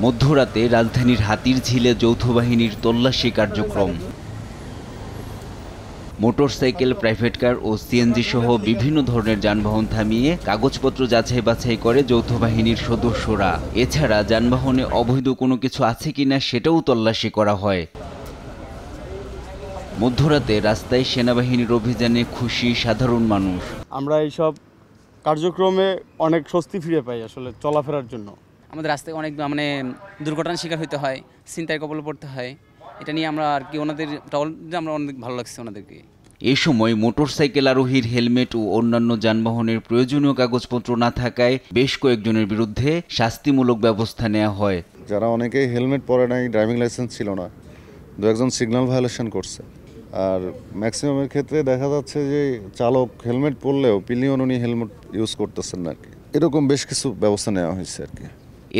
মধ্যরাতে রাজধানীর হাতিরঝিলে যৌথ বাহিনীর তল্লাশি কার্যক্রম। মোটরসাইকেল, প্রাইভেট কার ও সিএনজি সহ বিভিন্ন ধরনের যানবাহন থামিয়ে কাগজপত্র যাচাই বাছাই করে যৌথ বাহিনীর সদস্যরা। এছাড়া যানবাহনে অবৈধ কোনো কিছু আছে কিনা সেটাও তল্লাশি করা হয়। মধ্যরাতে রাস্তায় সেনাবাহিনীর অভিযানে খুশি সাধারণ মানুষ। আমরা এইসব কার্যক্রমে অনেক স্বস্তি ফিরে পাই আসলে চলাফেরার জন্য। আমাদের রাস্তায় অনেক দুর্ঘটনার শিকার হতে হয়, ছিনতাইয়ের কবলে পড়তে হয়। এটা নিয়ে আমরা আর কি ওনাদের আমরা অনেক ভালো লাগছে ওনাদেরকে। এ সময় মোটরসাইকেল আরোহীর হেলমেট ও অন্যান্য যানবাহনের প্রয়োজনীয় কাগজপত্র না থাকায় বেশ কয়েকজনের বিরুদ্ধে শাস্তিমূলক ব্যবস্থা নেওয়া হয়। যারা অনেকেই হেলমেট পরে নাই, ড্রাইভিং লাইসেন্স ছিল না, দু একজন সিগন্যাল ভায়োলেশন করছে। আর ম্যাক্সিমামের ক্ষেত্রে দেখা যাচ্ছে যে চালক হেলমেট পরলেও পিলিয়ন উনি হেলমেট ইউজ করতেছেন না আর কি। এরকম বেশ কিছু ব্যবস্থা নেওয়া হয়েছে আর কি।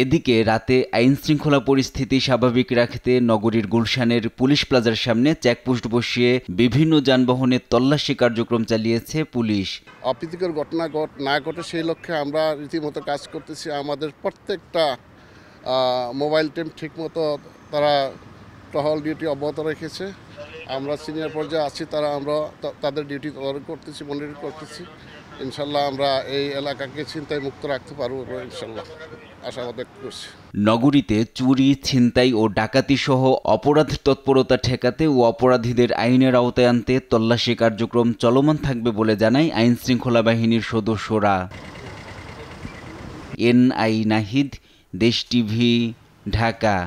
এদিকে রাতে আইনশৃঙ্খলা পরিস্থিতি স্বাভাবিক রাখতে নগরীর গুলশানের পুলিশ প্লাজার সামনে চেকপোস্ট বসিয়ে বিভিন্ন যানবাহনের তল্লাশি কার্যক্রম চালিয়েছে পুলিশ। অপ্রীতিকর ঘটনা না ঘটে সেই লক্ষ্যে আমরা রীতিমতো কাজ করতেছি। আমাদের প্রত্যেকটা মোবাইল টিম ঠিকমতো তারা টহল ডিউটি অব্যাহত রেখেছে। আমরা সিনিয়র পর্যায়ে আছি, আমরা তাদের ডিউটি তদারক করতেছি, মনিটর করতেছি। ইনশাল্লাহ আমরা এই এলাকাকে ছিনতাই মুক্ত রাখতে পারবো ইনশাল্লাহ, আশাবাদ করছি। নগরীতে চুরি, ছিনতাই ও ডাকাতি সহ অপরাধ তৎপরতা ঠেকাতে ও অপরাধীদের আইনের আওতায় আনতে তল্লাশি কার্যক্রম চলমান থাকবে বলে জানায় আইনশৃঙ্খলা বাহিনীর সদস্যরা। এনআই নাহিদ, দেশ টিভি, ঢাকা।